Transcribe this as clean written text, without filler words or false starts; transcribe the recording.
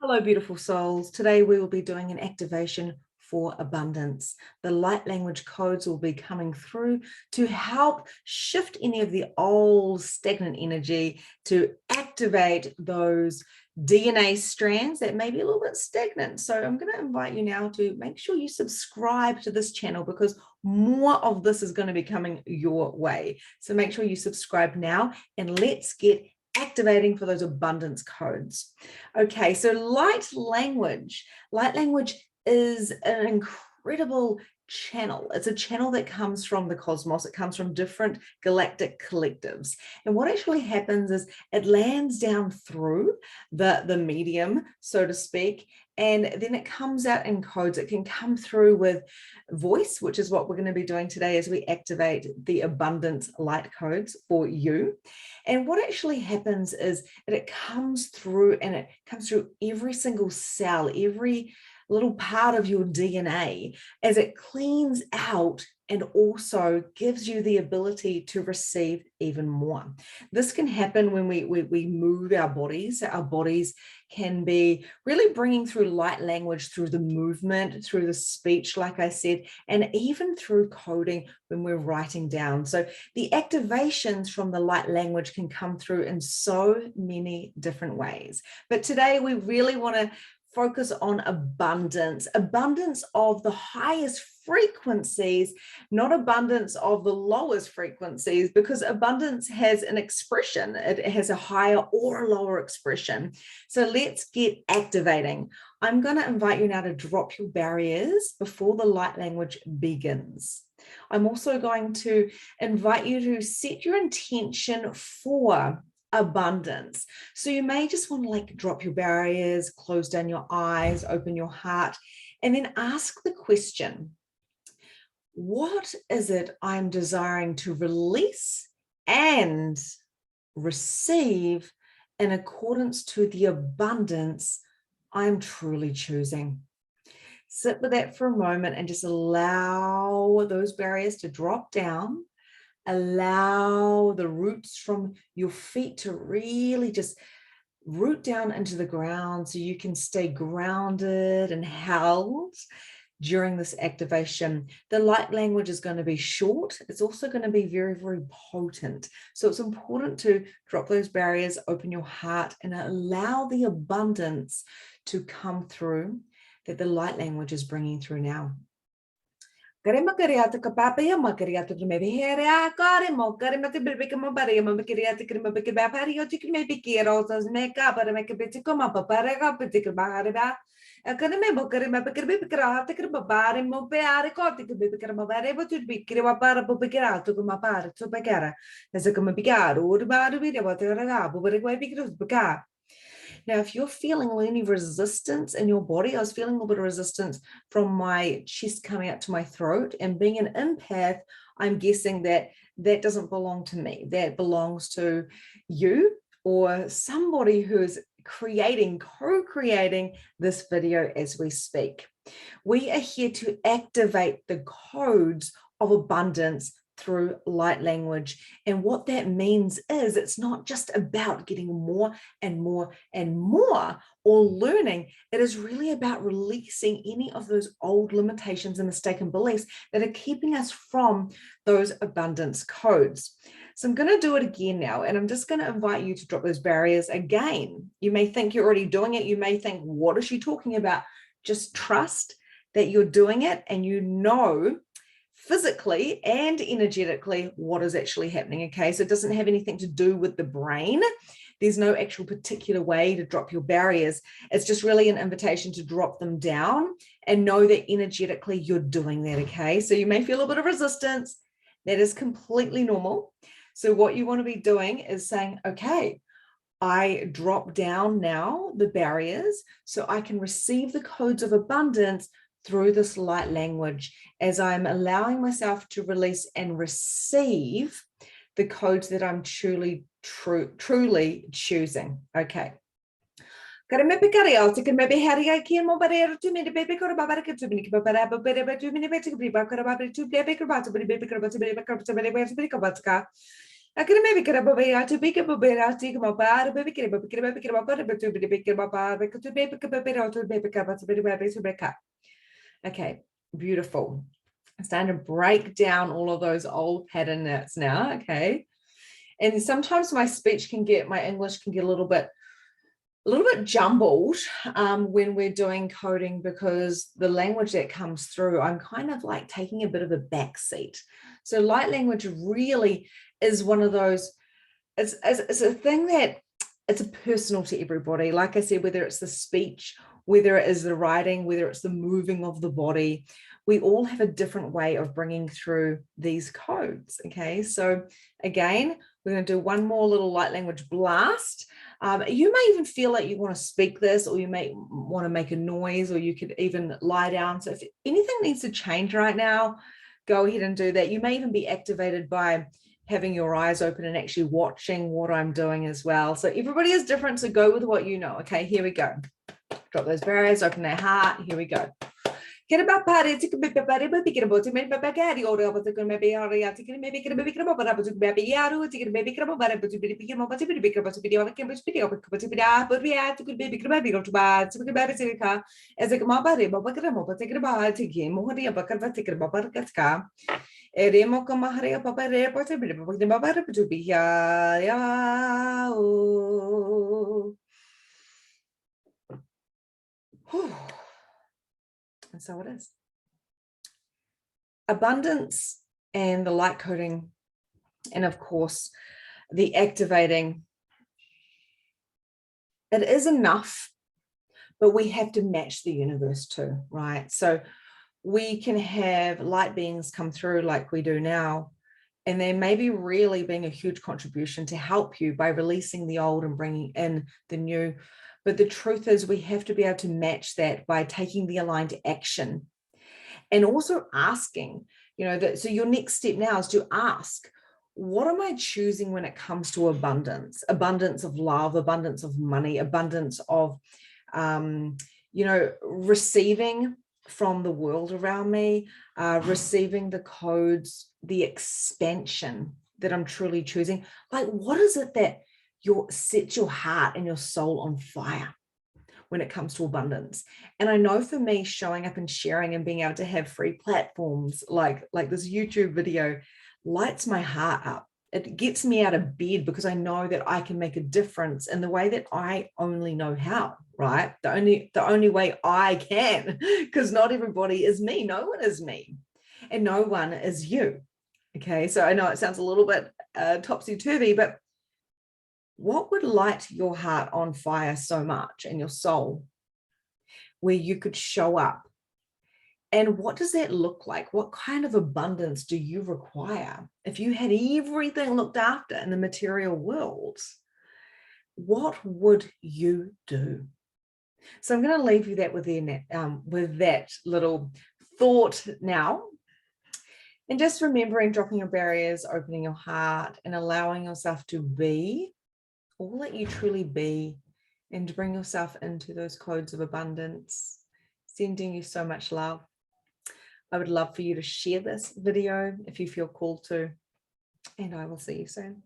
Hello, beautiful souls. Today we will be doing an activation for abundance. The light language codes will be coming through to help shift any of the old stagnant energy to activate those DNA strands that may be a little bit stagnant. So I'm going to invite you now to make sure you subscribe to this channel because more of this is going to be coming your way. So make sure you subscribe now and let's get activating for those abundance codes. Okay, so light language is an incredible channel. It's a channel that comes from the cosmos. It comes from different galactic collectives. And what actually happens is it lands down through the medium, so to speak, and then it comes out in codes. It can come through with voice, which is what we're going to be doing today as we activate the abundance light codes for you. And what actually happens is that it comes through and it comes through every single cell, every little part of your DNA as it cleans out and also gives you the ability to receive even more. This can happen when we move our bodies. Our bodies can be really bringing through light language through the movement, through the speech, like I said, and even through coding when we're writing down. So the activations from the light language can come through in so many different ways. But today we really want to focus on abundance of the highest frequencies, not abundance of the lowest frequencies, because abundance has an expression. It has a higher or a lower expression. So let's get activating. I'm going to invite you now to drop your barriers before the light language begins. I'm also going to invite you to set your intention for abundance. So you may just want to drop your barriers, close down your eyes, open your heart, and then ask the question, what is it I'm desiring to release and receive in accordance to the abundance I'm truly choosing? Sit with that for a moment and just allow those barriers to drop down. Allow the roots from your feet to really just root down into the ground so you can stay grounded and held during this activation. The light language is going to be short. It's also going to be very, very potent. So it's important to drop those barriers, open your heart, and allow the abundance to come through that the light language is bringing through now. Karema kariata kapapaya makariata to maybe here karemo karema to be become a barrier makariata krima bikaba pariotic maybe kiros make up and make a bit come up a paraga particular barba. A kanemo karema bikara take a bar and mopeare cotic to be become a barba to be kira para bukara to come apart to begara as a come a bigar or bar video what a ragab, but a way because baka. Now, if you're feeling any resistance in your body, I was feeling a little bit of resistance from my chest coming out to my throat, and being an empath, I'm guessing that that doesn't belong to me. That belongs to you or somebody who's co-creating this video as we speak. We are here to activate the codes of abundance through light language. And what that means is it's not just about getting more and more and more or learning. It is really about releasing any of those old limitations and mistaken beliefs that are keeping us from those abundance codes. So I'm going to do it again now, and I'm just going to invite you to drop those barriers again. You may think you're already doing it. You may think, what is she talking about? Just trust that you're doing it and you know physically and energetically what is actually happening. Okay, so it doesn't have anything to do with the brain. There's no actual particular way to drop your barriers. It's just really an invitation to drop them down and know that energetically you're doing that. Okay, so you may feel a bit of resistance. That is completely normal. So what you want to be doing is saying, okay, I drop down now the barriers so I can receive the codes of abundance through this light language as I'm allowing myself to release and receive the codes that I'm truly choosing. Okay. Kareme picarial, can maybe Harry I can move bare to me the baby or babaraka to me, but I bet 2 minutes to be back about to play baker about to be baker about to be baker to be baker to be baker. Okay, beautiful. I'm starting to break down all of those old pattern nets now. Okay. And sometimes my speech can get, my English can get a little bit jumbled when we're doing coding, because the language that comes through, I'm kind of like taking a bit of a back seat. So light language really is one of those, it's a thing that it's personal to everybody. Like I said, whether it's the speech, whether it is the writing, whether it's the moving of the body, we all have a different way of bringing through these codes. Okay, so again, we're going to do one more little light language blast. You may even feel like you want to speak this, or you may want to make a noise, or you could even lie down. So if anything needs to change right now, go ahead and do that. You may even be activated by having your eyes open and actually watching what I'm doing as well. So everybody is different, so go with what you know. Okay, here we go. Drop those barriers, open their heart. Here we go. Get about party, take a bit of body, but get about to make back at the order of the maybe area, take it, maybe get a baby crab, but to baby yaru, take a baby crab, but to be big, but to be big, but to be on a campus video, but to be up, but we had to baby crab, go to bad, to be baby silica, as a mabari, but take it about to game, more the upper take it about Katka. Eremo Kamaharia Papa Report, to be ya. And so it is. Abundance and the light coding, and of course, the activating. It is enough, but we have to match the universe too, right? So we can have light beings come through like we do now, and they may be really being a huge contribution to help you by releasing the old and bringing in the new. But the truth is, we have to be able to match that by taking the aligned action, and also asking, that. So your next step now is to ask, what am I choosing when it comes to abundance of love, abundance of money, abundance of, receiving from the world around me, receiving the codes, the expansion that I'm truly choosing. Like, what is it that sets your heart and your soul on fire when it comes to abundance? And I know for me, showing up and sharing and being able to have free platforms like this YouTube video lights my heart up. It gets me out of bed because I know that I can make a difference in the way that I only know how, right? The only way I can, because not everybody is me. No one is me, and no one is you. Okay, so I know it sounds a little bit topsy-turvy, but what would light your heart on fire so much, and your soul, where you could show up? And what does that look like? What kind of abundance do you require? If you had everything looked after in the material world, what would you do? So I'm going to leave you that with that little thought now. And just remembering, dropping your barriers, opening your heart, and allowing yourself to be all that you truly be, and to bring yourself into those codes of abundance. Sending you so much love. I would love for you to share this video if you feel called to, and I will see you soon.